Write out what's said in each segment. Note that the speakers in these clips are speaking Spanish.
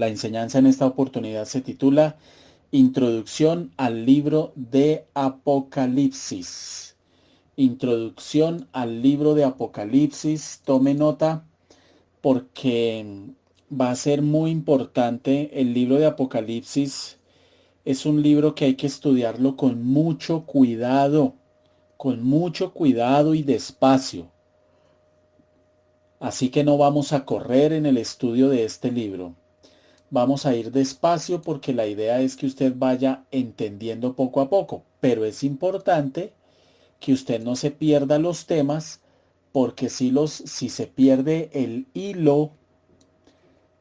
La enseñanza en esta oportunidad se titula Introducción al libro de Apocalipsis. Introducción al libro de Apocalipsis. Tome nota porque va a ser muy importante. El libro de Apocalipsis es un libro que hay que estudiarlo con mucho cuidado y despacio. Así que no vamos a correr en el estudio de este libro. Vamos a ir despacio porque la idea es que usted vaya entendiendo poco a poco, pero es importante que usted no se pierda los temas, porque si se pierde el hilo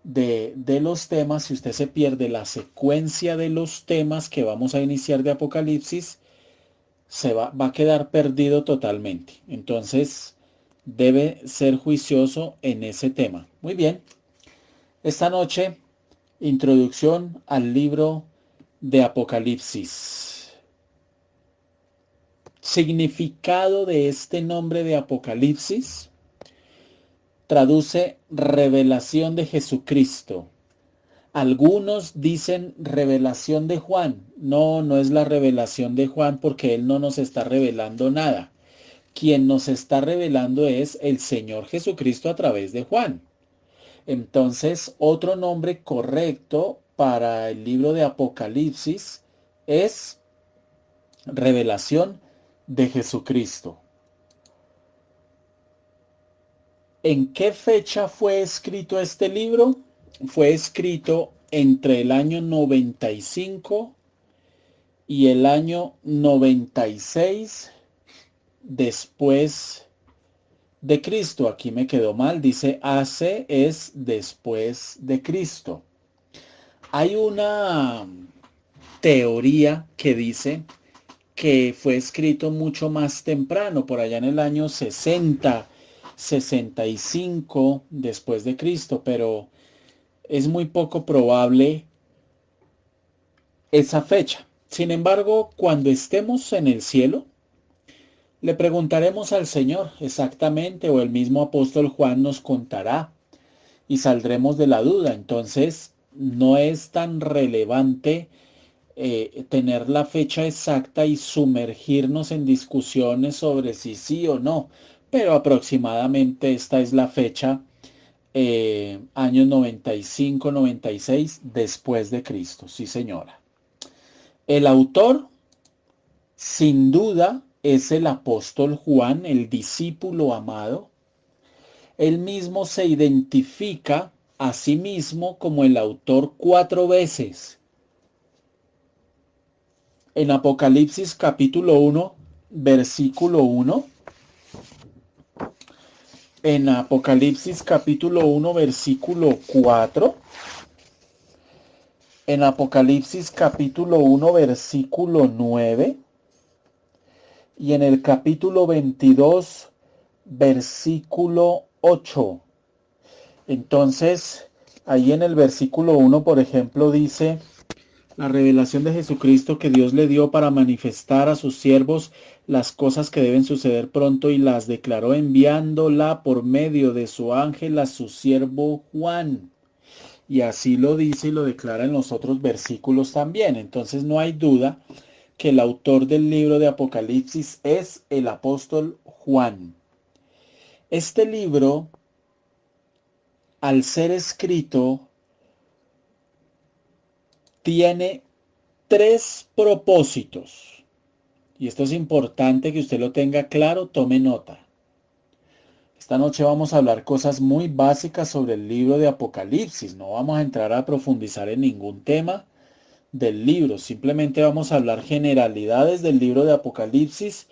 de los temas, si usted se pierde la secuencia de los temas que vamos a iniciar de Apocalipsis, va a quedar perdido totalmente. Entonces, debe ser juicioso en ese tema. Muy bien. Esta noche, introducción al libro de Apocalipsis. Significado de este nombre de Apocalipsis. Traduce revelación de Jesucristo. Algunos dicen revelación de Juan. No, no es la revelación de Juan porque él no nos está revelando nada. Quien nos está revelando es el Señor Jesucristo a través de Juan. Entonces, otro nombre correcto para el libro de Apocalipsis es revelación de Jesucristo. ¿En qué fecha fue escrito este libro? Fue escrito entre el año 95 y el año 96 después de Cristo. Aquí me quedó mal, dice AC es después de Cristo. Hay una teoría que dice que fue escrito mucho más temprano, por allá en el año 60, 65 después de Cristo, pero es muy poco probable esa fecha. Sin embargo, cuando estemos en el cielo, le preguntaremos al Señor exactamente, o el mismo apóstol Juan nos contará y saldremos de la duda. Entonces, no es tan relevante tener la fecha exacta y sumergirnos en discusiones sobre si sí o no, pero aproximadamente esta es la fecha, años 95, 96 después de Cristo. Sí, señora. El autor, sin duda, es el apóstol Juan, el discípulo amado. Él mismo se identifica a sí mismo como el autor 4 veces. En Apocalipsis capítulo 1, versículo 1. En Apocalipsis capítulo 1, versículo 4. En Apocalipsis capítulo 1, versículo 9. Y en el capítulo 22, versículo 8. Entonces, ahí en el versículo 1, por ejemplo, dice: la revelación de Jesucristo que Dios le dio para manifestar a sus siervos las cosas que deben suceder pronto, y las declaró enviándola por medio de su ángel a su siervo Juan. Y así lo dice y lo declara en los otros versículos también. Entonces no hay duda que el autor del libro de Apocalipsis es el apóstol Juan. Este libro, al ser escrito, tiene 3 propósitos. Y esto es importante que usted lo tenga claro, tome nota. Esta noche vamos a hablar cosas muy básicas sobre el libro de Apocalipsis. No vamos a entrar a profundizar en ningún tema del libro. Simplemente vamos a hablar generalidades del libro de Apocalipsis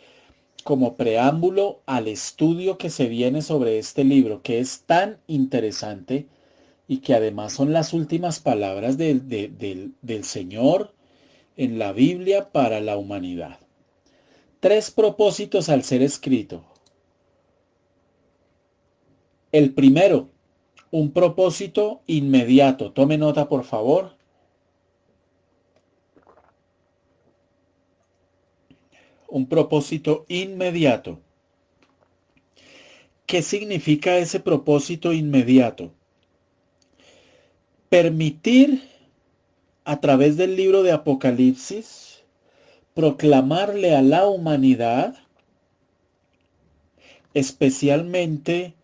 como preámbulo al estudio que se viene sobre este libro, que es tan interesante y que además son las últimas palabras del Señor en la Biblia para la humanidad. 3 propósitos al ser escrito. El primero, un propósito inmediato. Tome nota, por favor. Un propósito inmediato. ¿Qué significa ese propósito inmediato? Permitir a través del libro de Apocalipsis proclamarle a la humanidad, especialmente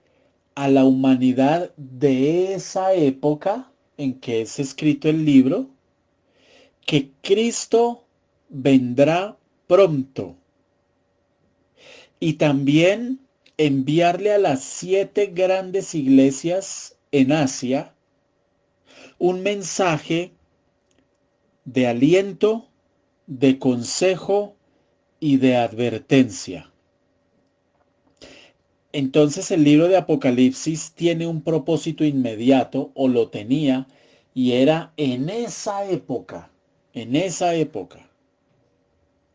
a la humanidad de esa época en que es escrito el libro, que Cristo vendrá pronto. Y también enviarle a las 7 grandes iglesias en Asia un mensaje de aliento, de consejo y de advertencia. Entonces el libro de Apocalipsis tiene un propósito inmediato, o lo tenía, y era en esa época,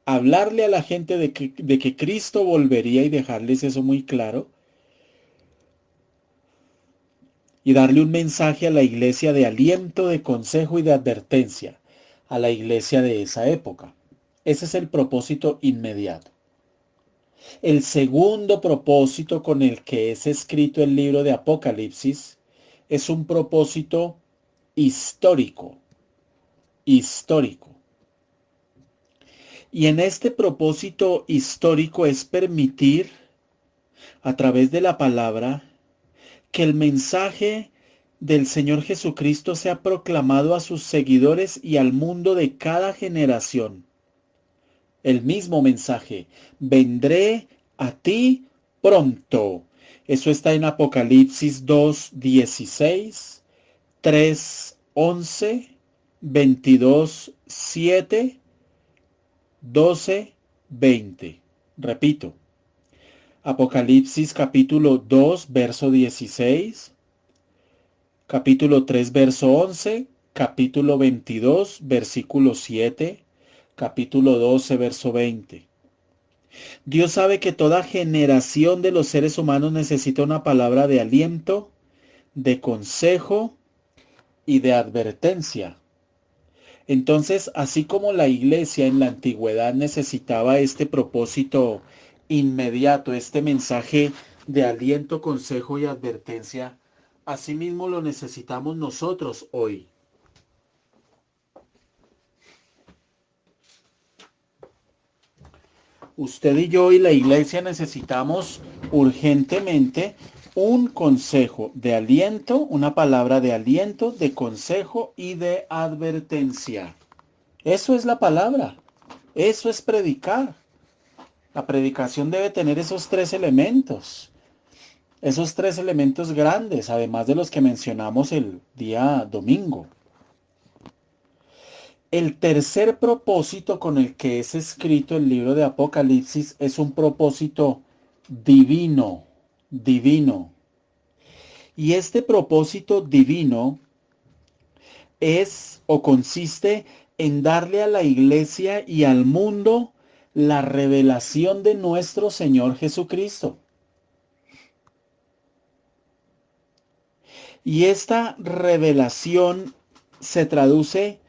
hablarle a la gente de que Cristo volvería y dejarles eso muy claro, y darle un mensaje a la iglesia de aliento, de consejo y de advertencia, a la iglesia de esa época. Ese es el propósito inmediato. El segundo propósito con el que es escrito el libro de Apocalipsis es un propósito histórico. Y en este propósito histórico es permitir, a través de la palabra, que el mensaje del Señor Jesucristo sea proclamado a sus seguidores y al mundo de cada generación. El mismo mensaje: vendré a ti pronto. Eso está en Apocalipsis 2:16, 3:11, 22:7, 12:20. Repito, Apocalipsis capítulo 2, verso 16, capítulo 3, verso 11, capítulo 22, versículo 7, capítulo 12, verso 20. Dios sabe que toda generación de los seres humanos necesita una palabra de aliento, de consejo y de advertencia. Entonces, así como la iglesia en la antigüedad necesitaba este propósito inmediato, este mensaje de aliento, consejo y advertencia, asimismo lo necesitamos nosotros hoy. Usted y yo y la iglesia necesitamos urgentemente un consejo de aliento, una palabra de aliento, de consejo y de advertencia. Eso es la palabra. Eso es predicar. La predicación debe tener esos 3 elementos. Esos 3 elementos grandes, además de los que mencionamos el día domingo. El tercer propósito con el que es escrito el libro de Apocalipsis es un propósito divino. Y este propósito divino es o consiste en darle a la iglesia y al mundo la revelación de nuestro Señor Jesucristo. Y esta revelación se traduce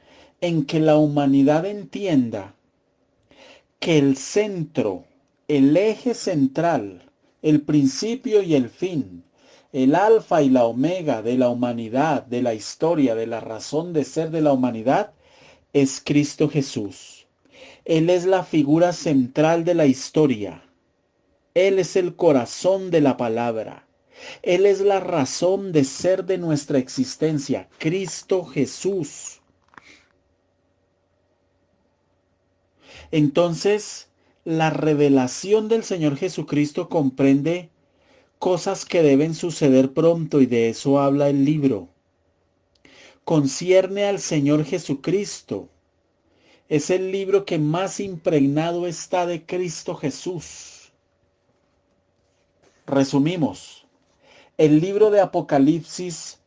en que la humanidad entienda que el centro, el eje central, el principio y el fin, el alfa y la omega de la humanidad, de la historia, de la razón de ser de la humanidad, es Cristo Jesús. Él es la figura central de la historia. Él es el corazón de la palabra. Él es la razón de ser de nuestra existencia, Cristo Jesús. Entonces, la revelación del Señor Jesucristo comprende cosas que deben suceder pronto, y de eso habla el libro. Concierne al Señor Jesucristo. Es el libro que más impregnado está de Cristo Jesús. Resumimos. El libro de Apocalipsis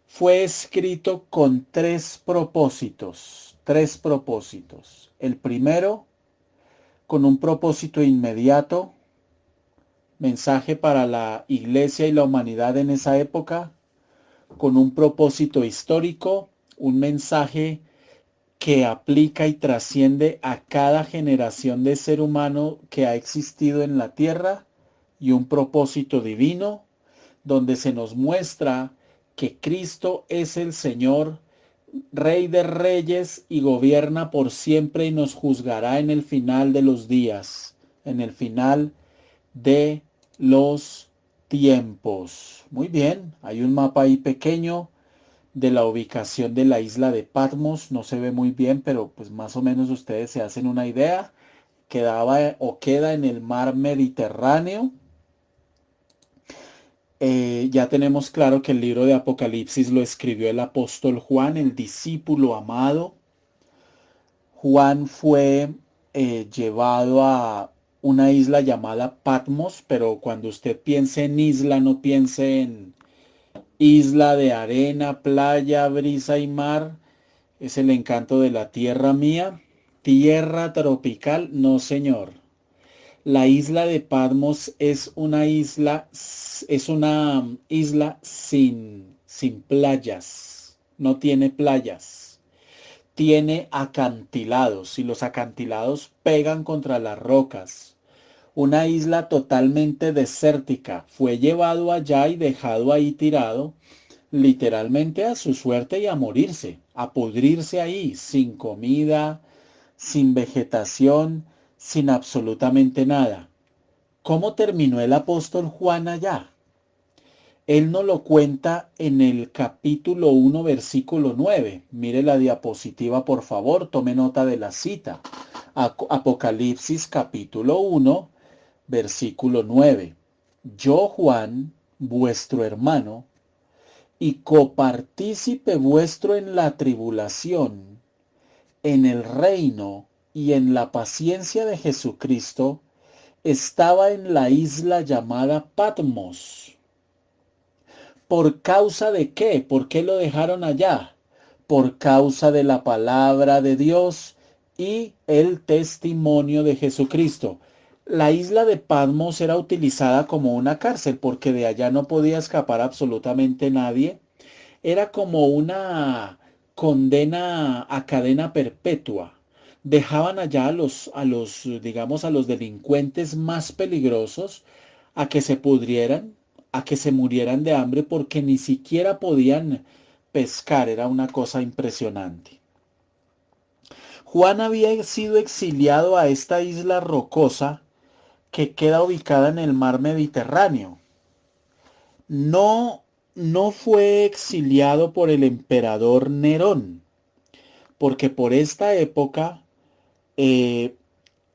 fue escrito con 3 propósitos. 3 propósitos. El primero, con un propósito inmediato, mensaje para la iglesia y la humanidad en esa época, con un propósito histórico, un mensaje que aplica y trasciende a cada generación de ser humano que ha existido en la tierra, y un propósito divino, donde se nos muestra que Cristo es el Señor Rey de reyes y gobierna por siempre y nos juzgará en el final de los días, en el final de los tiempos. Muy bien, hay un mapa ahí pequeño de la ubicación de la isla de Patmos. No se ve muy bien, pero pues más o menos ustedes se hacen una idea. Quedaba o queda en el mar Mediterráneo. Ya tenemos claro que el libro de Apocalipsis lo escribió el apóstol Juan, el discípulo amado. Juan fue llevado a una isla llamada Patmos, pero cuando usted piense en isla, no piense en isla de arena, playa, brisa y mar. Es el encanto de la tierra mía. Tierra tropical, no señor. La isla de Patmos es una isla sin playas. No tiene playas. Tiene acantilados y los acantilados pegan contra las rocas. Una isla totalmente desértica. Fue llevado allá y dejado ahí tirado, literalmente a su suerte y a morirse, a pudrirse ahí, sin comida, sin vegetación, sin absolutamente nada. ¿Cómo terminó el apóstol Juan allá? Él nos lo cuenta en el capítulo 1, versículo 9. Mire la diapositiva, por favor, tome nota de la cita. Apocalipsis capítulo 1, versículo 9. Yo, Juan, vuestro hermano, y copartícipe vuestro en la tribulación, en el reino y en la paciencia de Jesucristo, estaba en la isla llamada Patmos. ¿Por causa de qué? ¿Por qué lo dejaron allá? Por causa de la palabra de Dios y el testimonio de Jesucristo. La isla de Patmos era utilizada como una cárcel porque de allá no podía escapar absolutamente nadie. Era como una condena a cadena perpetua. Dejaban allá digamos, a los delincuentes más peligrosos a que se pudrieran, a que se murieran de hambre porque ni siquiera podían pescar. Era una cosa impresionante. Juan había sido exiliado a esta isla rocosa que queda ubicada en el mar Mediterráneo. No, no fue exiliado por el emperador Nerón, porque por esta época eh,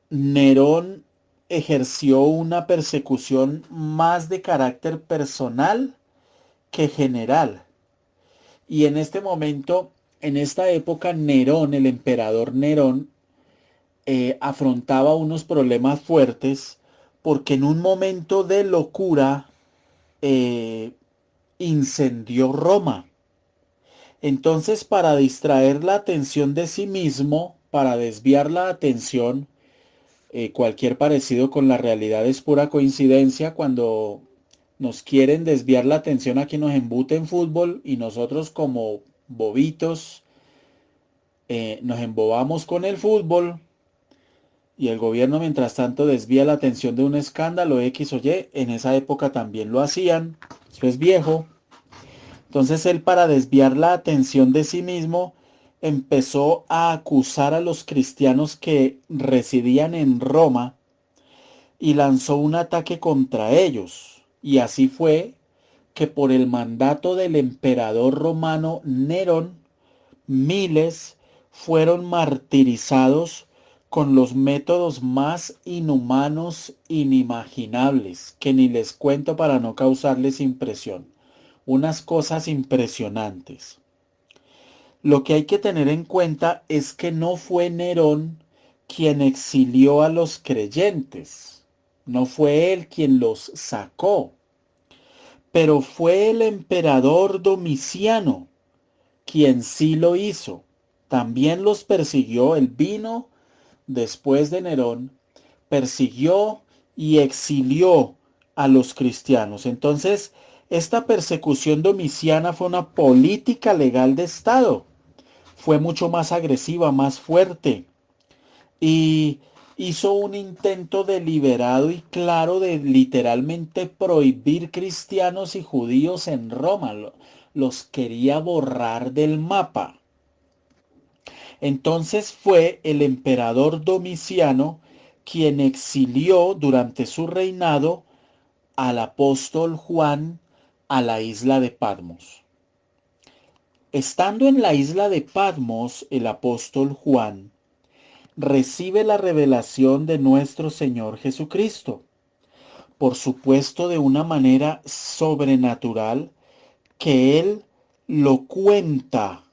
Nerón ejerció una persecución más de carácter personal que general. Y en este momento, en esta época, Nerón, el emperador Nerón, afrontaba unos problemas fuertes porque en un momento de locura eh, incendió Roma. Entonces, para distraer la atención de sí mismo, para desviar la atención, cualquier parecido con la realidad es pura coincidencia. Cuando nos quieren desviar la atención, aquí nos embuten fútbol y nosotros como bobitos nos embobamos con el fútbol y el gobierno mientras tanto desvía la atención de un escándalo X o Y. En esa época también lo hacían. Eso es viejo. Entonces él, para desviar la atención de sí mismo, empezó a acusar a los cristianos que residían en Roma y lanzó un ataque contra ellos. Y así fue que por el mandato del emperador romano Nerón, miles fueron martirizados con los métodos más inhumanos inimaginables, que ni les cuento para no causarles impresión. Unas cosas impresionantes. Lo que hay que tener en cuenta es que no fue Nerón quien exilió a los creyentes. No fue él quien los sacó. Pero fue el emperador Domiciano quien sí lo hizo. También los persiguió. Él vino después de Nerón, persiguió y exilió a los cristianos. Entonces, esta persecución domiciana fue una política legal de Estado. Fue mucho más agresiva, más fuerte. Y hizo un intento deliberado y claro de literalmente prohibir cristianos y judíos en Roma. Los quería borrar del mapa. Entonces fue el emperador Domiciano quien exilió durante su reinado al apóstol Juan a la isla de Patmos. Estando en la isla de Patmos, el apóstol Juan recibe la revelación de nuestro Señor Jesucristo, por supuesto de una manera sobrenatural que él cuenta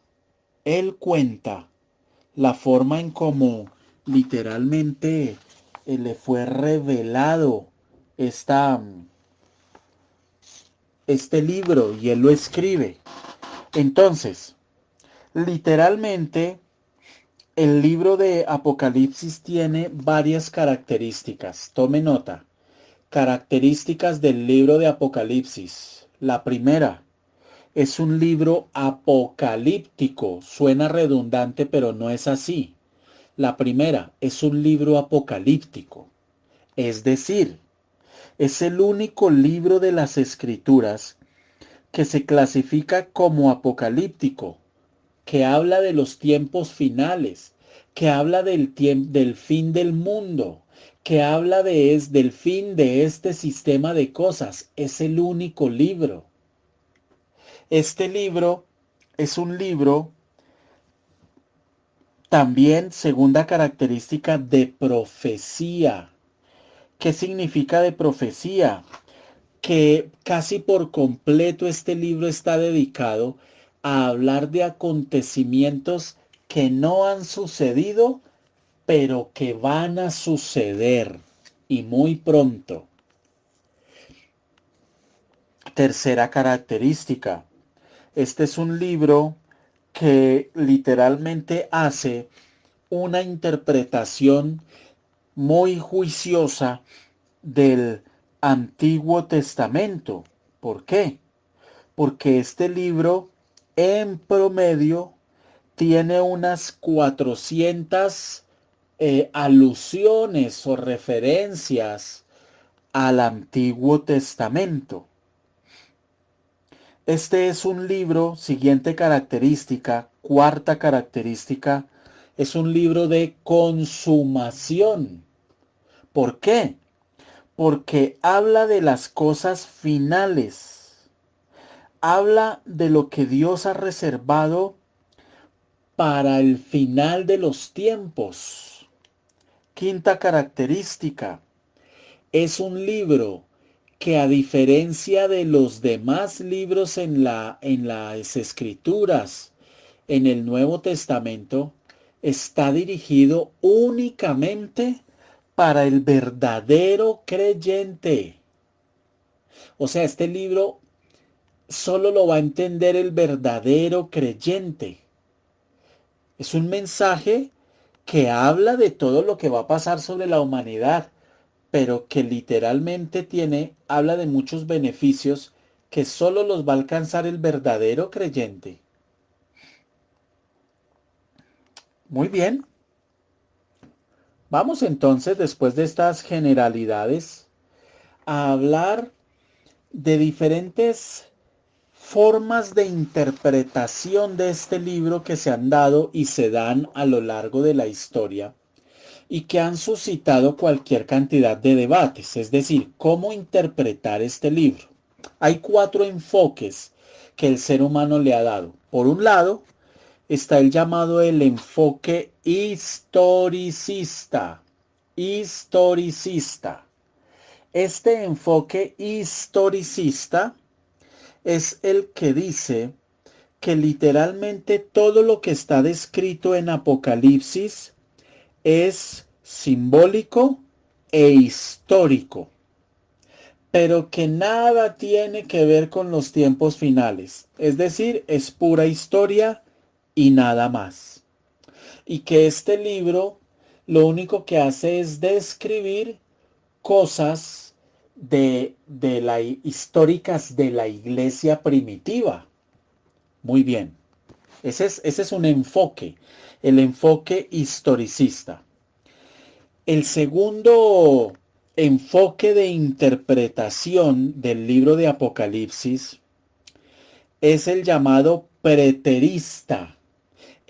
la forma en cómo literalmente le fue revelado esta, este libro y él lo escribe. Entonces, literalmente, el libro de Apocalipsis tiene varias características. Tome nota. Características del libro de Apocalipsis. La primera, es un libro apocalíptico. Suena redundante, pero no es así. La primera, es un libro apocalíptico. Es decir, es el único libro de las Escrituras que se clasifica como apocalíptico, que habla de los tiempos finales, que habla del fin del mundo, que habla del fin de este sistema de cosas. Es el único libro. Este libro es un libro también, segunda característica, de profecía. ¿Qué significa de profecía? Que casi por completo este libro está dedicado a hablar de acontecimientos que no han sucedido, pero que van a suceder y muy pronto. Tercera característica. Este es un libro que literalmente hace una interpretación muy juiciosa del Antiguo Testamento. ¿Por qué? Porque este libro en promedio tiene unas 400 alusiones o referencias al Antiguo Testamento. Este es un libro, siguiente característica, cuarta característica, es un libro de consumación. ¿Por qué? Porque habla de las cosas finales. Habla de lo que Dios ha reservado para el final de los tiempos. Quinta característica, es un libro que a diferencia de los demás libros en las Escrituras, en el Nuevo Testamento, está dirigido únicamente para el verdadero creyente. O sea, este libro solo lo va a entender el verdadero creyente. Es un mensaje que habla de todo lo que va a pasar sobre la humanidad, pero que literalmente habla de muchos beneficios que solo los va a alcanzar el verdadero creyente. Muy bien. Vamos entonces, después de estas generalidades, a hablar de diferentes formas de interpretación de este libro que se han dado y se dan a lo largo de la historia y que han suscitado cualquier cantidad de debates, es decir, cómo interpretar este libro. Hay 4 enfoques que el ser humano le ha dado. Por un lado, está el llamado el enfoque historicista. Historicista. Este enfoque historicista es el que dice que literalmente todo lo que está descrito en Apocalipsis es simbólico e histórico, pero que nada tiene que ver con los tiempos finales. Es decir, es pura historia y nada más. Y que este libro lo único que hace es describir cosas históricas de la iglesia primitiva. Muy bien. Ese es un enfoque, el enfoque historicista. El segundo enfoque de interpretación del libro de Apocalipsis es el llamado preterista.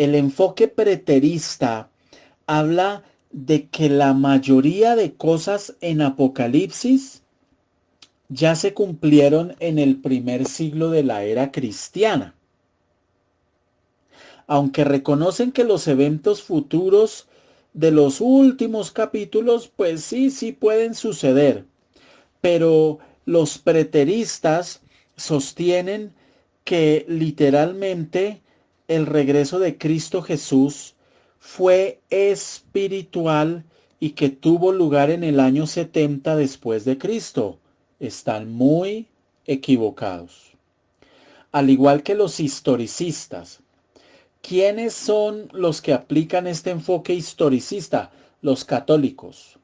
El enfoque preterista habla de que la mayoría de cosas en Apocalipsis ya se cumplieron en el primer siglo de la era cristiana. Aunque reconocen que los eventos futuros de los últimos capítulos, pues sí pueden suceder. Pero los preteristas sostienen que literalmente el regreso de Cristo Jesús fue espiritual y que tuvo lugar en el año 70 después de Cristo. Están muy equivocados. Al igual que los historicistas. ¿Quiénes son los que aplican este enfoque historicista? Los católicos.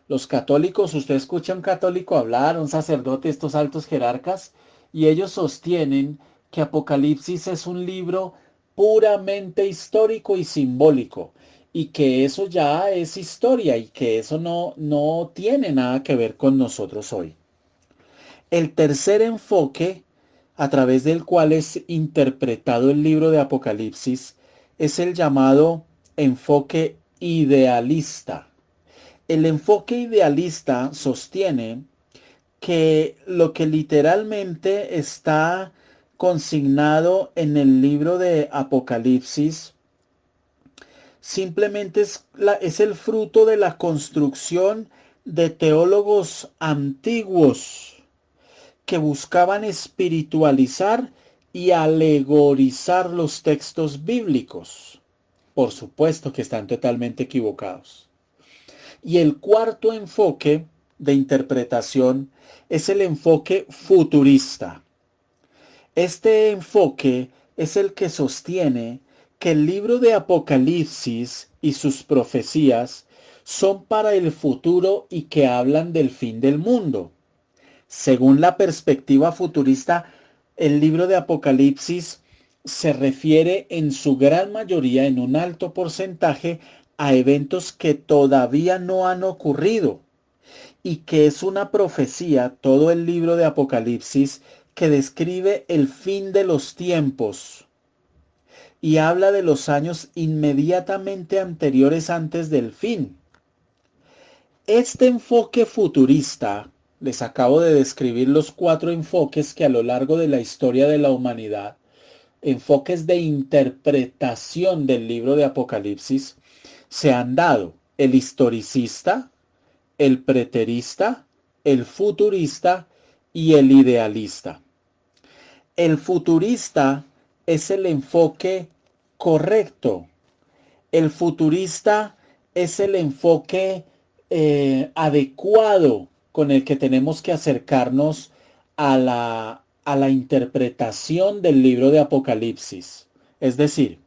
Los católicos, usted escucha a un católico hablar, un sacerdote, estos altos jerarcas, y ellos sostienen que Apocalipsis es un libro puramente histórico y simbólico, y que eso ya es historia y que eso no tiene nada que ver con nosotros hoy. El tercer enfoque, a través del cual es interpretado el libro de Apocalipsis, es el llamado enfoque idealista. El enfoque idealista sostiene que lo que literalmente está consignado en el libro de Apocalipsis simplemente es el fruto de la construcción de teólogos antiguos que buscaban espiritualizar y alegorizar los textos bíblicos. Por supuesto que están totalmente equivocados. Y el cuarto enfoque de interpretación es el enfoque futurista. Este enfoque es el que sostiene que el libro de Apocalipsis y sus profecías son para el futuro y que hablan del fin del mundo. Según la perspectiva futurista, el libro de Apocalipsis se refiere en su gran mayoría, en un alto porcentaje, a eventos que todavía no han ocurrido y que es una profecía, todo el libro de Apocalipsis, que describe el fin de los tiempos y habla de los años inmediatamente anteriores antes del fin. Este enfoque futurista, les acabo de describir los 4 enfoques que a lo largo de la historia de la humanidad, enfoques de interpretación del libro de Apocalipsis, se han dado: el historicista, el preterista, el futurista y el idealista. El futurista es el enfoque correcto. El futurista es el enfoque adecuado con el que tenemos que acercarnos a la interpretación del libro de Apocalipsis. Es decir,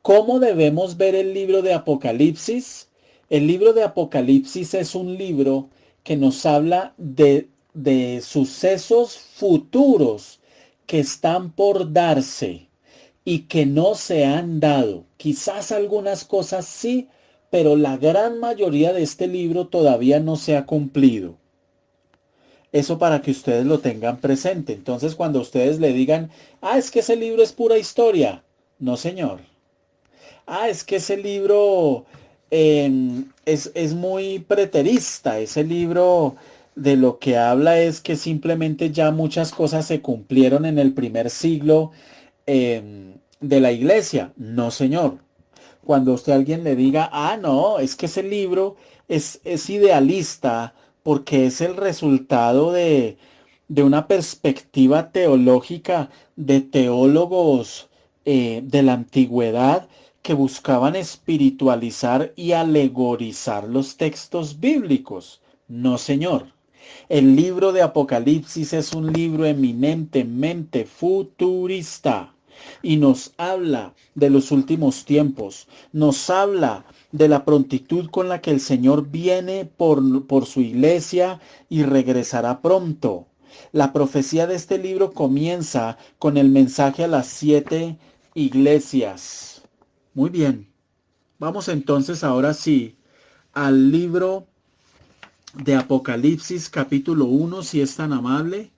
¿cómo debemos ver el libro de Apocalipsis? El libro de Apocalipsis es un libro que nos habla de sucesos futuros que están por darse y que no se han dado. Quizás algunas cosas sí, pero la gran mayoría de este libro todavía no se ha cumplido. Eso para que ustedes lo tengan presente. Entonces, cuando ustedes le digan, es que ese libro es pura historia. No, señor. Es que ese libro es muy preterista. Ese libro de lo que habla es que simplemente ya muchas cosas se cumplieron en el primer siglo de la iglesia. No, señor. Cuando usted a alguien le diga, no, es que ese libro es idealista porque es el resultado de una perspectiva teológica de teólogos de la antigüedad que buscaban espiritualizar y alegorizar los textos bíblicos. No, señor. El libro de Apocalipsis es un libro eminentemente futurista y nos habla de los últimos tiempos, nos habla de la prontitud con la que el Señor viene por su iglesia y regresará pronto. La profecía de este libro comienza con el mensaje a las 7 iglesias. Muy bien, vamos entonces ahora sí al libro de Apocalipsis capítulo 1, si es tan amable.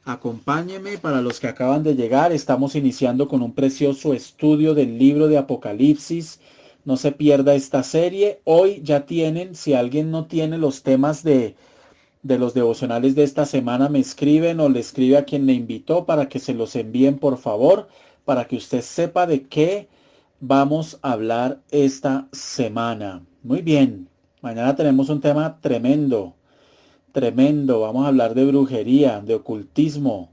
Acompáñeme para los que acaban de llegar. Estamos iniciando con un precioso estudio del libro de Apocalipsis. No se pierda esta serie. Hoy ya tienen, si alguien no tiene los temas de los devocionales de esta semana, me escriben o le escribe a quien le invitó para que se los envíen, por favor, para que usted sepa de qué vamos a hablar esta semana. Muy bien. Mañana tenemos un tema tremendo. Tremendo, vamos a hablar de brujería, de ocultismo,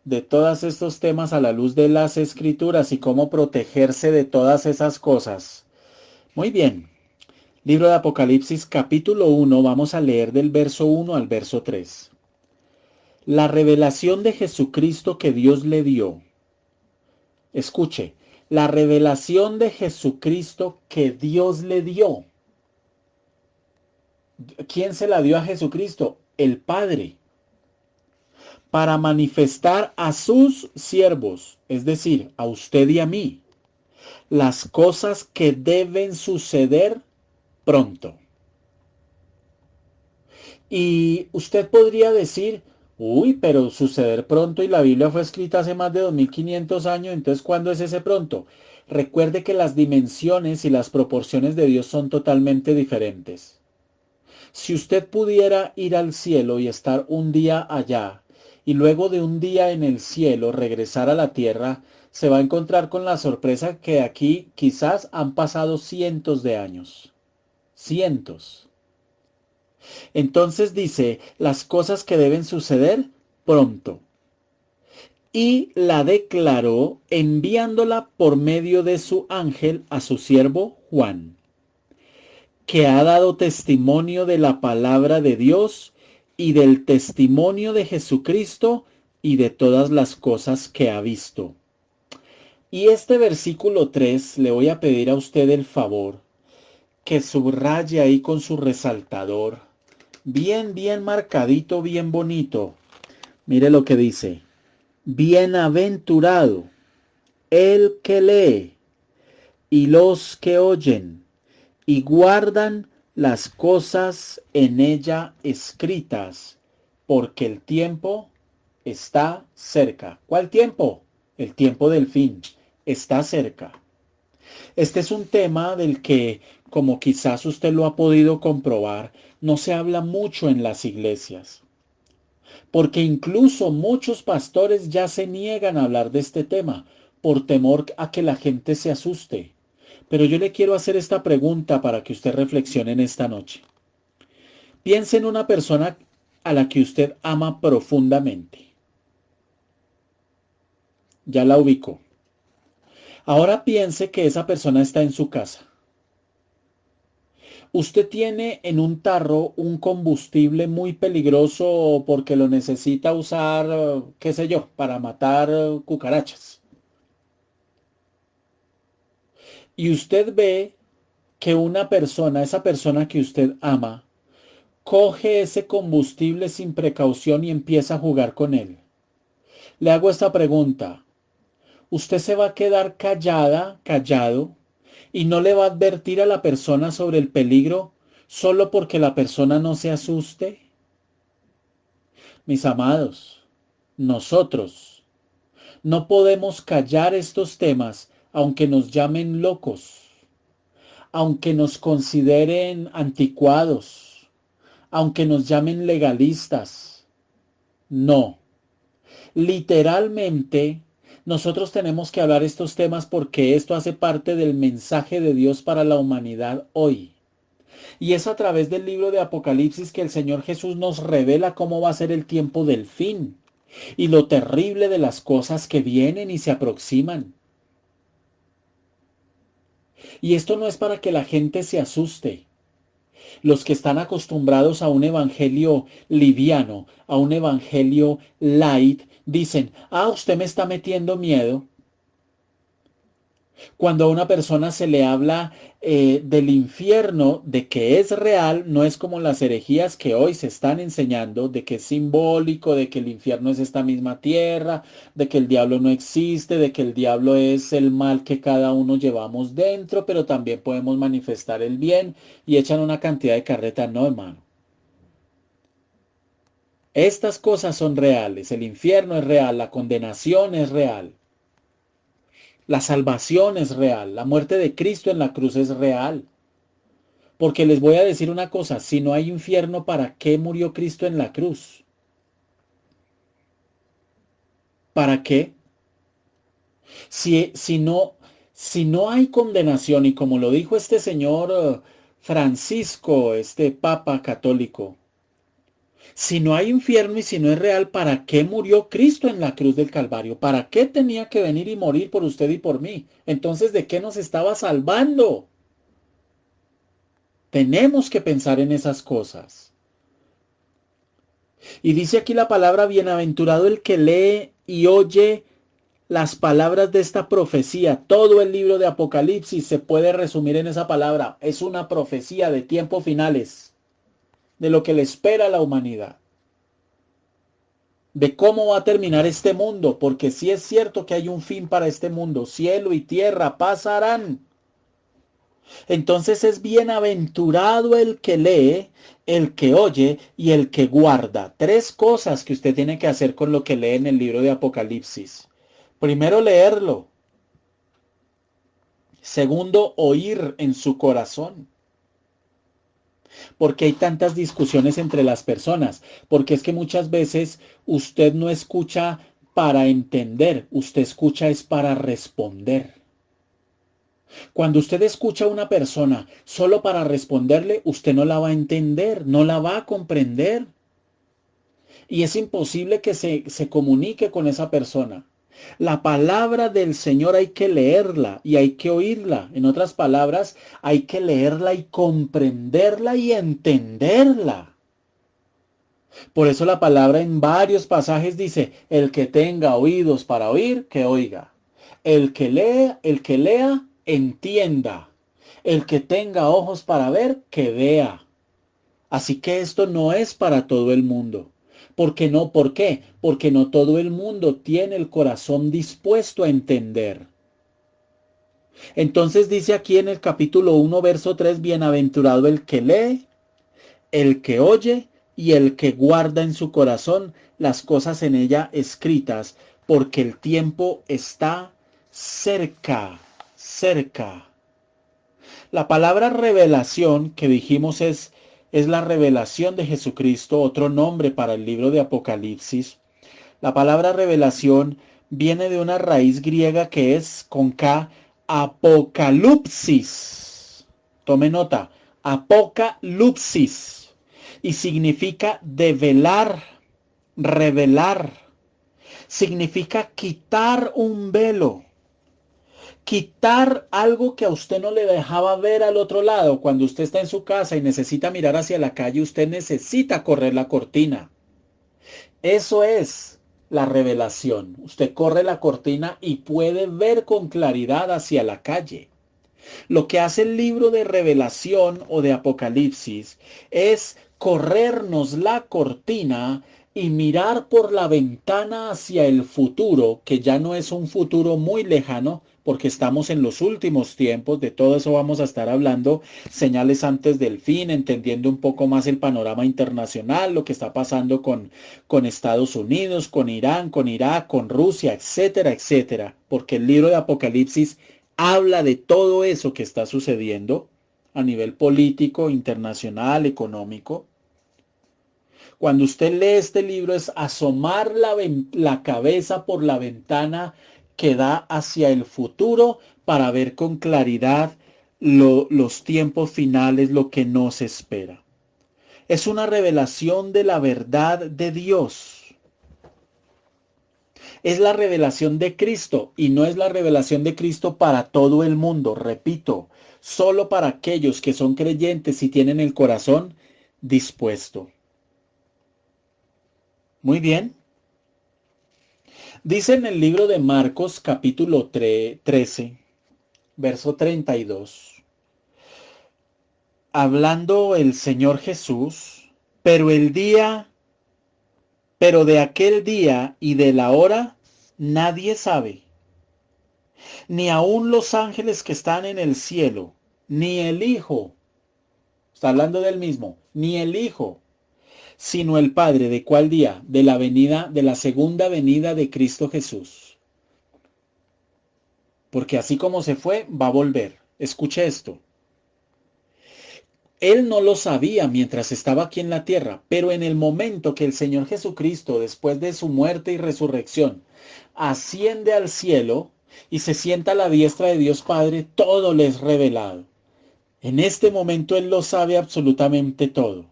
de todos estos temas a la luz de las escrituras y cómo protegerse de todas esas cosas. Muy bien, libro de Apocalipsis capítulo 1, vamos a leer del verso 1 al verso 3. La revelación de Jesucristo que Dios le dio. Escuche, la revelación de Jesucristo que Dios le dio. ¿Quién se la dio a Jesucristo? El Padre. Para manifestar a sus siervos, es decir, a usted y a mí, las cosas que deben suceder pronto. Y usted podría decir, uy, pero suceder pronto y la Biblia fue escrita hace más de 2500 años, entonces ¿cuándo es ese pronto? Recuerde que las dimensiones y las proporciones de Dios son totalmente diferentes. Si usted pudiera ir al cielo y estar un día allá, y luego de un día en el cielo regresar a la tierra, se va a encontrar con la sorpresa que aquí quizás han pasado cientos de años. Cientos. Entonces dice, las cosas que deben suceder pronto. Y la declaró enviándola por medio de su ángel a su siervo Juan, que ha dado testimonio de la palabra de Dios y del testimonio de Jesucristo y de todas las cosas que ha visto. Y este versículo 3 le voy a pedir a usted el favor que subraye ahí con su resaltador, bien marcadito, bien bonito. Mire lo que dice: bienaventurado el que lee y los que oyen y guardan las cosas en ella escritas, porque el tiempo está cerca. ¿Cuál tiempo? El tiempo del fin. Está cerca. Este es un tema del que, como quizás usted lo ha podido comprobar, no se habla mucho en las iglesias. Porque incluso muchos pastores ya se niegan a hablar de este tema por temor a que la gente se asuste. Pero yo le quiero hacer esta pregunta para que usted reflexione en esta noche. Piense en una persona a la que usted ama profundamente. Ya la ubicó. Ahora piense que esa persona está en su casa. Usted tiene en un tarro un combustible muy peligroso porque lo necesita usar, qué sé yo, para matar cucarachas. Y usted ve que una persona, esa persona que usted ama, coge ese combustible sin precaución y empieza a jugar con él. Le hago esta pregunta. ¿Usted se va a quedar callado, y no le va a advertir a la persona sobre el peligro solo porque la persona no se asuste? Mis amados, nosotros no podemos callar estos temas aunque nos llamen locos, aunque nos consideren anticuados, aunque nos llamen legalistas. No, literalmente nosotros tenemos que hablar estos temas porque esto hace parte del mensaje de Dios para la humanidad hoy. Y es a través del libro de Apocalipsis que el Señor Jesús nos revela cómo va a ser el tiempo del fin y lo terrible de las cosas que vienen y se aproximan. Y esto no es para que la gente se asuste. Los que están acostumbrados a un evangelio liviano, a un evangelio light, dicen, usted me está metiendo miedo. Cuando a una persona se le habla del infierno, de que es real, no es como las herejías que hoy se están enseñando, de que es simbólico, de que el infierno es esta misma tierra, de que el diablo no existe, de que el diablo es el mal que cada uno llevamos dentro, pero también podemos manifestar el bien, y echan una cantidad de carreta. No, hermano. Estas cosas son reales. El infierno es real, la condenación es real, la salvación es real, la muerte de Cristo en la cruz es real. Porque les voy a decir una cosa, si no hay infierno, ¿para qué murió Cristo en la cruz? ¿Para qué? Si no hay condenación, y como lo dijo este señor Francisco, este Papa católico, si no hay infierno y si no es real, ¿para qué murió Cristo en la cruz del Calvario? ¿Para qué tenía que venir y morir por usted y por mí? Entonces, ¿de qué nos estaba salvando? Tenemos que pensar en esas cosas. Y dice aquí la palabra, bienaventurado el que lee y oye las palabras de esta profecía. Todo el libro de Apocalipsis se puede resumir en esa palabra. Es una profecía de tiempos finales, de lo que le espera a la humanidad, de cómo va a terminar este mundo, porque sí es cierto que hay un fin para este mundo. Cielo y tierra pasarán. Entonces es bienaventurado el que lee, el que oye y el que guarda. Tres cosas que usted tiene que hacer con lo que lee en el libro de Apocalipsis. Primero, leerlo. Segundo, oír en su corazón. Porque hay tantas discusiones entre las personas. Porque es que muchas veces usted no escucha para entender, usted escucha es para responder. Cuando usted escucha a una persona solo para responderle, usted no la va a entender, no la va a comprender. Y es imposible que se comunique con esa persona. La palabra del Señor hay que leerla y hay que oírla. En otras palabras, hay que leerla y comprenderla y entenderla. Por eso la palabra en varios pasajes dice, el que tenga oídos para oír, que oiga. El que lea, entienda. El que tenga ojos para ver, que vea. Así que esto no es para todo el mundo. ¿Por qué no? ¿Por qué? Porque no todo el mundo tiene el corazón dispuesto a entender. Entonces dice aquí en el capítulo 1, verso 3, bienaventurado el que lee, el que oye y el que guarda en su corazón las cosas en ella escritas, porque el tiempo está cerca, cerca. La palabra revelación que dijimos es la revelación de Jesucristo, otro nombre para el libro de Apocalipsis. La palabra revelación viene de una raíz griega que es con K, apocalipsis. Tome nota, apocalipsis. Y significa develar, revelar. Significa quitar un velo. Quitar algo que a usted no le dejaba ver al otro lado. Cuando usted está en su casa y necesita mirar hacia la calle, usted necesita correr la cortina. Eso es la revelación. Usted corre la cortina y puede ver con claridad hacia la calle. Lo que hace el libro de Revelación o de Apocalipsis es corrernos la cortina y mirar por la ventana hacia el futuro, que ya no es un futuro muy lejano, porque estamos en los últimos tiempos, de todo eso vamos a estar hablando, señales antes del fin, entendiendo un poco más el panorama internacional, lo que está pasando con Estados Unidos, con Irán, con Irak, con Rusia, etcétera, etcétera, porque el libro de Apocalipsis habla de todo eso que está sucediendo a nivel político, internacional, económico. Cuando usted lee este libro es asomar la cabeza por la ventana que da hacia el futuro para ver con claridad los tiempos finales, lo que nos espera. Es una revelación de la verdad de Dios. Es la revelación de Cristo y no es la revelación de Cristo para todo el mundo. Repito, solo para aquellos que son creyentes y tienen el corazón dispuesto. Muy bien. Dice en el libro de Marcos capítulo 13, verso 32, hablando el Señor Jesús, pero de aquel día y de la hora nadie sabe, ni aun los ángeles que están en el cielo, ni el Hijo, está hablando del mismo, ni el Hijo, sino el Padre. ¿De cuál día? De la segunda venida de Cristo Jesús. Porque así como se fue, va a volver. Escuche esto. Él no lo sabía mientras estaba aquí en la tierra, pero en el momento que el Señor Jesucristo, después de su muerte y resurrección, asciende al cielo y se sienta a la diestra de Dios Padre, todo le es revelado. En este momento Él lo sabe absolutamente todo.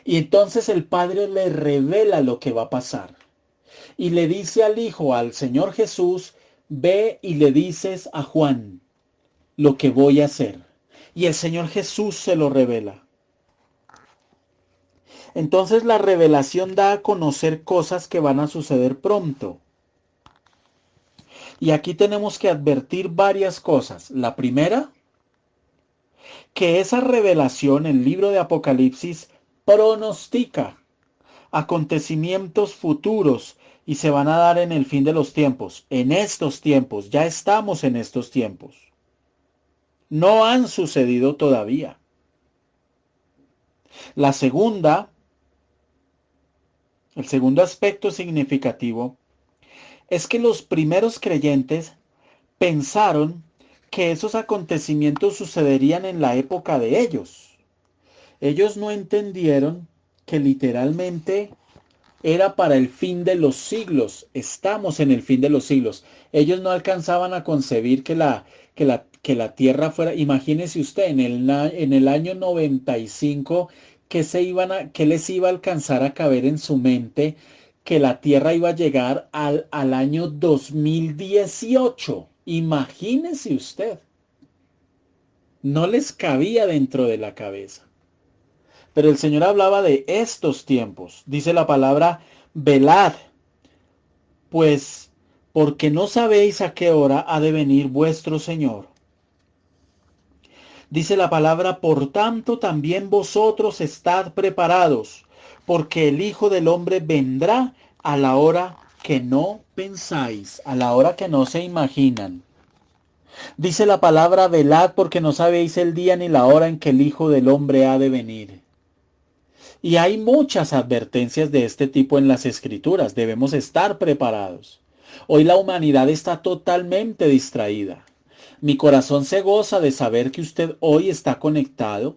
Y entonces el Padre le revela lo que va a pasar. Y le dice al Hijo, al Señor Jesús, ve y le dices a Juan lo que voy a hacer. Y el Señor Jesús se lo revela. Entonces la revelación da a conocer cosas que van a suceder pronto. Y aquí tenemos que advertir varias cosas. La primera, que esa revelación, el libro de Apocalipsis, pronostica acontecimientos futuros y se van a dar en el fin de los tiempos. En estos tiempos, ya estamos en estos tiempos. No han sucedido todavía. La segunda, el segundo aspecto significativo es que los primeros creyentes pensaron que esos acontecimientos sucederían en la época de ellos. Ellos no entendieron que literalmente era para el fin de los siglos. Estamos en el fin de los siglos. Ellos no alcanzaban a concebir que la tierra fuera. Imagínese usted, en el año 95, que les iba a alcanzar a caber en su mente que la tierra iba a llegar al año 2018. Imagínese usted. No les cabía dentro de la cabeza. Pero el Señor hablaba de estos tiempos. Dice la palabra, velad, pues, porque no sabéis a qué hora ha de venir vuestro Señor. Dice la palabra, por tanto también vosotros estad preparados, porque el Hijo del Hombre vendrá a la hora que no pensáis, a la hora que no se imaginan. Dice la palabra, velad, porque no sabéis el día ni la hora en que el Hijo del Hombre ha de venir. Y hay muchas advertencias de este tipo en las Escrituras. Debemos estar preparados. Hoy la humanidad está totalmente distraída. Mi corazón se goza de saber que usted hoy está conectado,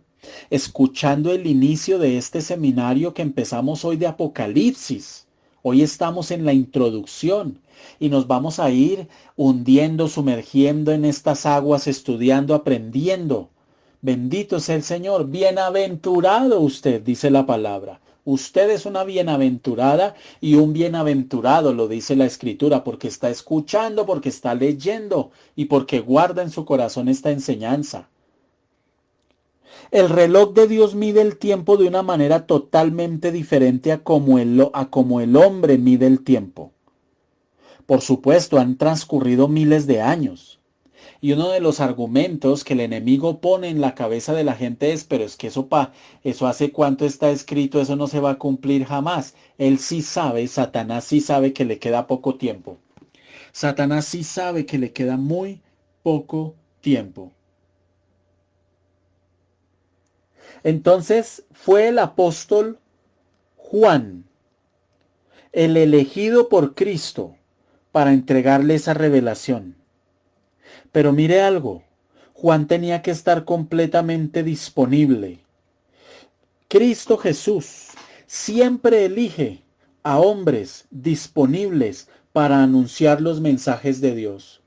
escuchando el inicio de este seminario que empezamos hoy de Apocalipsis. Hoy estamos en la introducción y nos vamos a ir hundiendo, sumergiendo en estas aguas, estudiando, aprendiendo. Bendito sea el Señor, bienaventurado usted, dice la palabra. Usted es una bienaventurada y un bienaventurado, lo dice la Escritura, porque está escuchando, porque está leyendo y porque guarda en su corazón esta enseñanza. El reloj de Dios mide el tiempo de una manera totalmente diferente a como el hombre mide el tiempo. Por supuesto, han transcurrido miles de años. Y uno de los argumentos que el enemigo pone en la cabeza de la gente es, pero es que eso hace cuánto está escrito, eso no se va a cumplir jamás. Él sí sabe, Satanás sí sabe que le queda poco tiempo. Satanás sí sabe que le queda muy poco tiempo. Entonces fue el apóstol Juan, el elegido por Cristo, para entregarle esa revelación. Pero mire algo, Juan tenía que estar completamente disponible. Cristo Jesús siempre elige a hombres disponibles para anunciar los mensajes de Dios.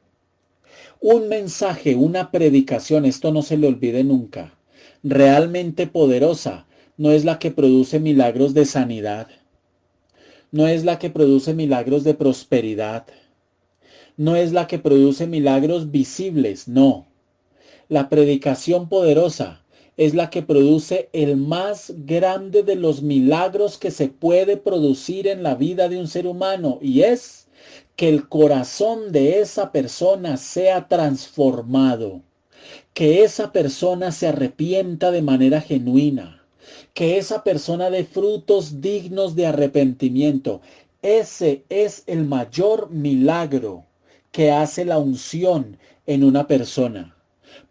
Un mensaje, una predicación, esto no se le olvide nunca, realmente poderosa, no es la que produce milagros de sanidad, no es la que produce milagros de prosperidad, no es la que produce milagros visibles, no. La predicación poderosa es la que produce el más grande de los milagros que se puede producir en la vida de un ser humano, y es que el corazón de esa persona sea transformado, que esa persona se arrepienta de manera genuina, que esa persona dé frutos dignos de arrepentimiento. Ese es el mayor milagro que hace la unción en una persona.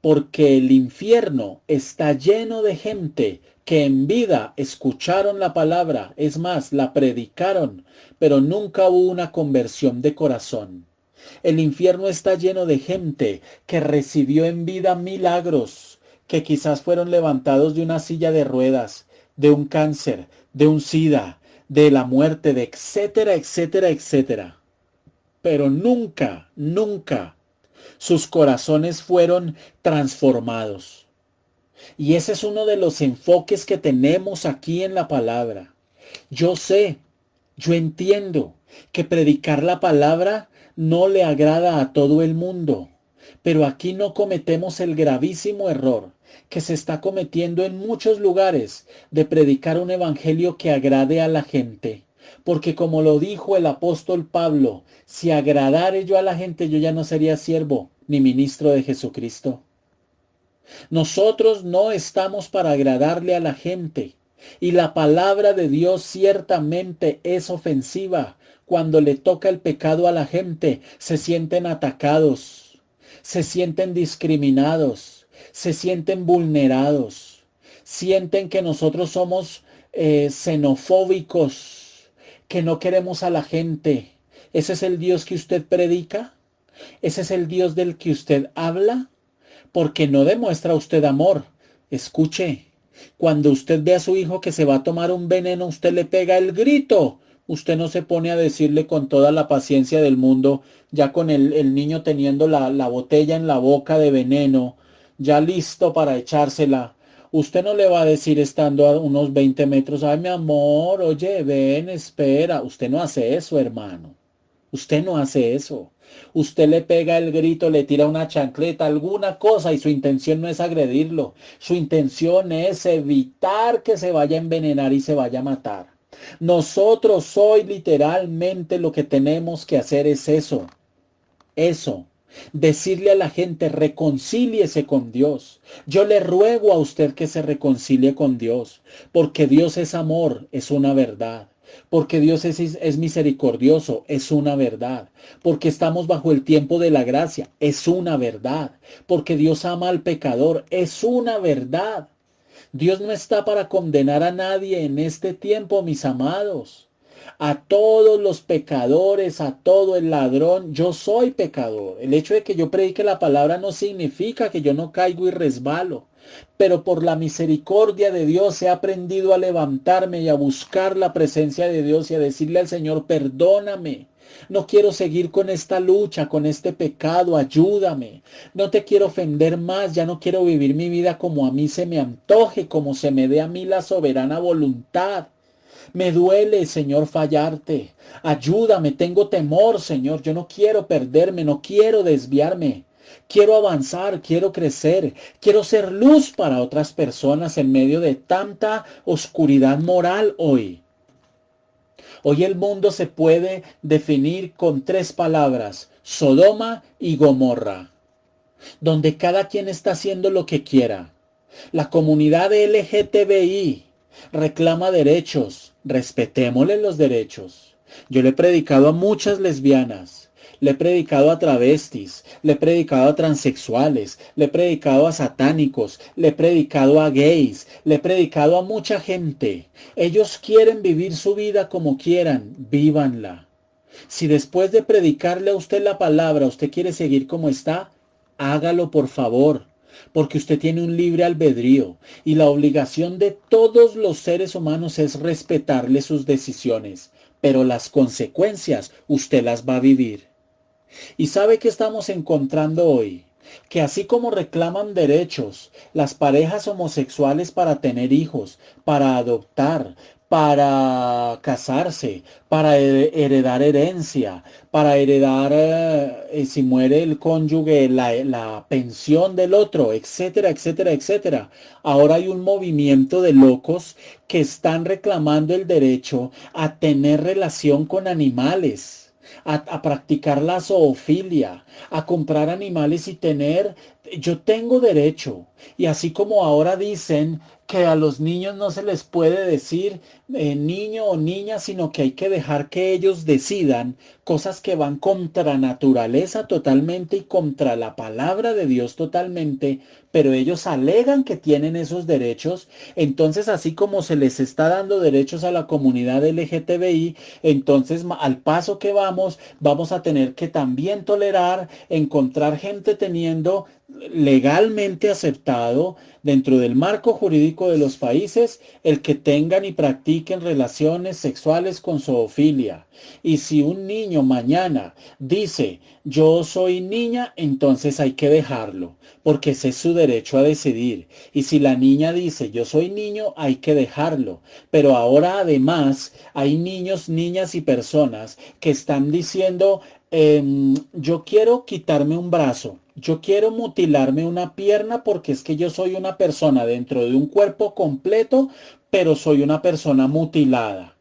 porque el infierno está lleno de gente que en vida escucharon la palabra, es más, la predicaron, pero nunca hubo una conversión de corazón. El infierno está lleno de gente que recibió en vida milagros, que quizás fueron levantados de una silla de ruedas, de un cáncer, de un SIDA, de la muerte, de etcétera, etcétera, etcétera. Pero nunca, nunca sus corazones fueron transformados. Y ese es uno de los enfoques que tenemos aquí en la palabra. Yo sé, yo entiendo que predicar la palabra no le agrada a todo el mundo, pero aquí no cometemos el gravísimo error que se está cometiendo en muchos lugares de predicar un evangelio que agrade a la gente. Porque como lo dijo el apóstol Pablo, si agradare yo a la gente, yo ya no sería siervo ni ministro de Jesucristo. Nosotros no estamos para agradarle a la gente. Y la palabra de Dios ciertamente es ofensiva. Cuando le toca el pecado a la gente, se sienten atacados, se sienten discriminados, se sienten vulnerados, sienten que nosotros somos xenofóbicos, que no queremos a la gente. ¿Ese es el Dios que usted predica? ¿Ese es el Dios del que usted habla? Porque no demuestra usted amor. Escuche, cuando usted ve a su hijo que se va a tomar un veneno, usted le pega el grito. Usted no se pone a decirle con toda la paciencia del mundo, ya con el niño teniendo la botella en la boca de veneno, ya listo para echársela. Usted no le va a decir estando a unos 20 metros, ay mi amor, oye, ven, espera. Usted no hace eso, hermano. Usted no hace eso. Usted le pega el grito, le tira una chancleta, alguna cosa, y su intención no es agredirlo. Su intención es evitar que se vaya a envenenar y se vaya a matar. Nosotros hoy literalmente lo que tenemos que hacer es eso. Eso. Decirle a la gente, reconcíliese con Dios. Yo le ruego a usted que se reconcilie con Dios, porque Dios es amor, es una verdad. Porque Dios es misericordioso, es una verdad. Porque estamos bajo el tiempo de la gracia, es una verdad. Porque Dios ama al pecador, es una verdad. Dios no está para condenar a nadie en este tiempo, mis amados. A todos los pecadores, a todo el ladrón, yo soy pecador. El hecho de que yo predique la palabra no significa que yo no caigo y resbalo. Pero por la misericordia de Dios he aprendido a levantarme y a buscar la presencia de Dios y a decirle al Señor, perdóname. No quiero seguir con esta lucha, con este pecado, ayúdame. No te quiero ofender más, ya no quiero vivir mi vida como a mí se me antoje, como se me dé a mí la soberana voluntad. Me duele, Señor, fallarte. Ayúdame, tengo temor, Señor. Yo no quiero perderme, no quiero desviarme. Quiero avanzar, quiero crecer, quiero ser luz para otras personas en medio de tanta oscuridad moral hoy. Hoy el mundo se puede definir con 3 palabras, Sodoma y Gomorra, donde cada quien está haciendo lo que quiera. La comunidad LGTBI reclama derechos, respetémosle los derechos. Yo le he predicado a muchas lesbianas, le he predicado a travestis, le he predicado a transexuales, le he predicado a satánicos, le he predicado a gays, le he predicado a mucha gente. Ellos quieren vivir su vida como quieran, vívanla. Si después de predicarle a usted la palabra, usted quiere seguir como está, hágalo por favor. Porque usted tiene un libre albedrío y la obligación de todos los seres humanos es respetarle sus decisiones, pero las consecuencias usted las va a vivir. ¿Y sabe qué estamos encontrando hoy? Que así como reclaman derechos las parejas homosexuales para tener hijos, para adoptar, para casarse, para heredar herencia, para heredar, si muere el cónyuge, la pensión del otro, etcétera, etcétera, etcétera. Ahora hay un movimiento de locos que están reclamando el derecho a tener relación con animales. A practicar la zoofilia, a comprar animales y tener Yo tengo derecho. Y así como ahora dicen que a los niños no se les puede decir niño o niña, sino que hay que dejar que ellos decidan cosas que van contra naturaleza totalmente y contra la palabra de Dios totalmente, pero ellos alegan que tienen esos derechos. Entonces, así como se les está dando derechos a la comunidad LGTBI, entonces al paso que vamos a tener que también tolerar, encontrar gente teniendo legalmente aceptado dentro del marco jurídico de los países el que tengan y practiquen relaciones sexuales con zoofilia. Y si un niño mañana dice yo soy niña, entonces hay que dejarlo, porque ese es su derecho a decidir. Y si la niña dice yo soy niño, hay que dejarlo. Pero ahora además hay niños, niñas y personas que están diciendo yo quiero quitarme un brazo, yo quiero mutilarme una pierna porque es que yo soy una persona dentro de un cuerpo completo, pero soy una persona mutilada.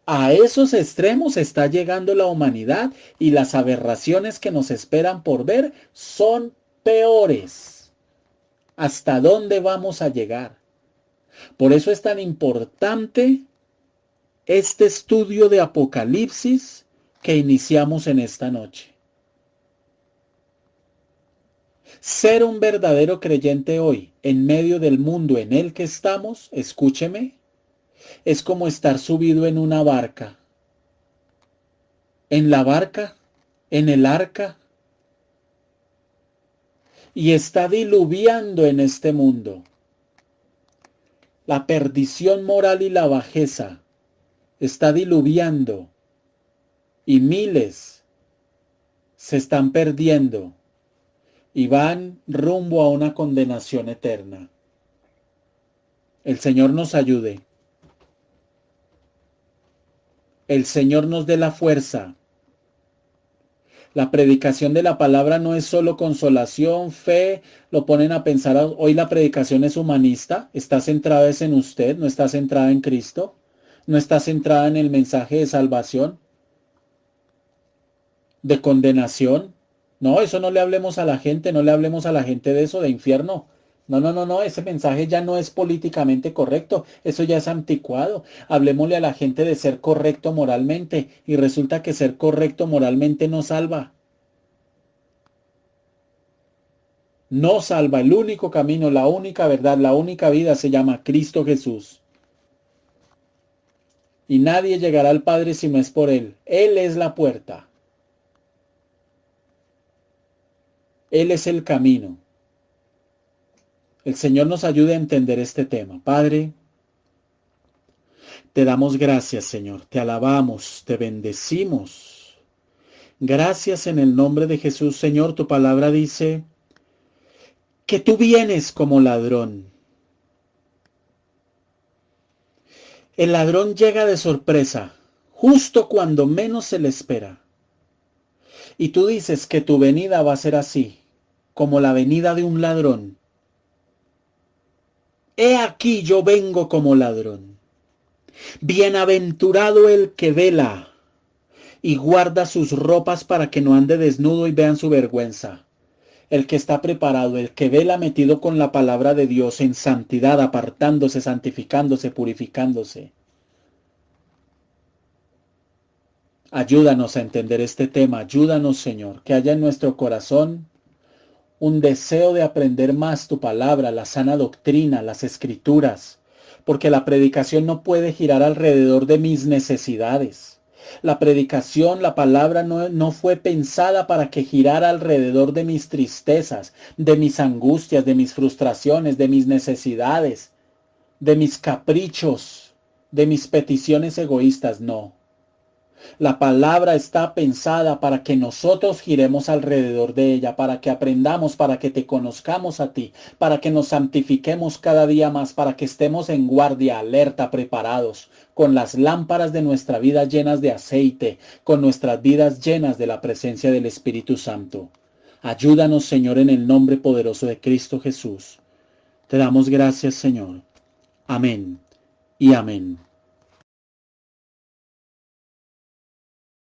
A esos extremos está llegando la humanidad y las aberraciones que nos esperan por ver son peores. ¿Hasta dónde vamos a llegar? Por eso es tan importante este estudio de Apocalipsis que iniciamos en esta noche. Ser un verdadero creyente hoy, en medio del mundo en el que estamos, escúcheme, es como estar subido en una barca. En la barca, en el arca, y está diluviando en este mundo. La perdición moral y la bajeza está diluviando y miles se están perdiendo y van rumbo a una condenación eterna. El Señor nos ayude. El Señor nos dé la fuerza. La predicación de la palabra no es solo consolación, fe, lo ponen a pensar. Hoy la predicación es humanista, está centrada en usted, no está centrada en Cristo, no está centrada en el mensaje de salvación, de condenación. No, eso no le hablemos a la gente, no le hablemos a la gente de eso, de infierno. No, ese mensaje ya no es políticamente correcto, eso ya es anticuado. Hablemosle a la gente de ser correcto moralmente y resulta que ser correcto moralmente no salva. No salva, el único camino, la única verdad, la única vida se llama Cristo Jesús. Y nadie llegará al Padre si no es por Él. Él es la puerta. Él es el camino. El Señor nos ayude a entender este tema. Padre, te damos gracias, Señor. Te alabamos, te bendecimos. Gracias en el nombre de Jesús, Señor. Tu palabra dice que tú vienes como ladrón. El ladrón llega de sorpresa, justo cuando menos se le espera. Y tú dices que tu venida va a ser así, como la venida de un ladrón. He aquí yo vengo como ladrón. Bienaventurado el que vela y guarda sus ropas para que no ande desnudo y vean su vergüenza. El que está preparado, el que vela metido con la palabra de Dios en santidad, apartándose, santificándose, purificándose. Ayúdanos a entender este tema, ayúdanos, Señor, que haya en nuestro corazón un deseo de aprender más tu palabra, la sana doctrina, las escrituras, porque la predicación no puede girar alrededor de mis necesidades. La predicación, la palabra no fue pensada para que girara alrededor de mis tristezas, de mis angustias, de mis frustraciones, de mis necesidades, de mis caprichos, de mis peticiones egoístas, no. La palabra está pensada para que nosotros giremos alrededor de ella, para que aprendamos, para que te conozcamos a ti, para que nos santifiquemos cada día más, para que estemos en guardia, alerta, preparados, con las lámparas de nuestra vida llenas de aceite, con nuestras vidas llenas de la presencia del Espíritu Santo. Ayúdanos, Señor, en el nombre poderoso de Cristo Jesús. Te damos gracias, Señor. Amén y amén.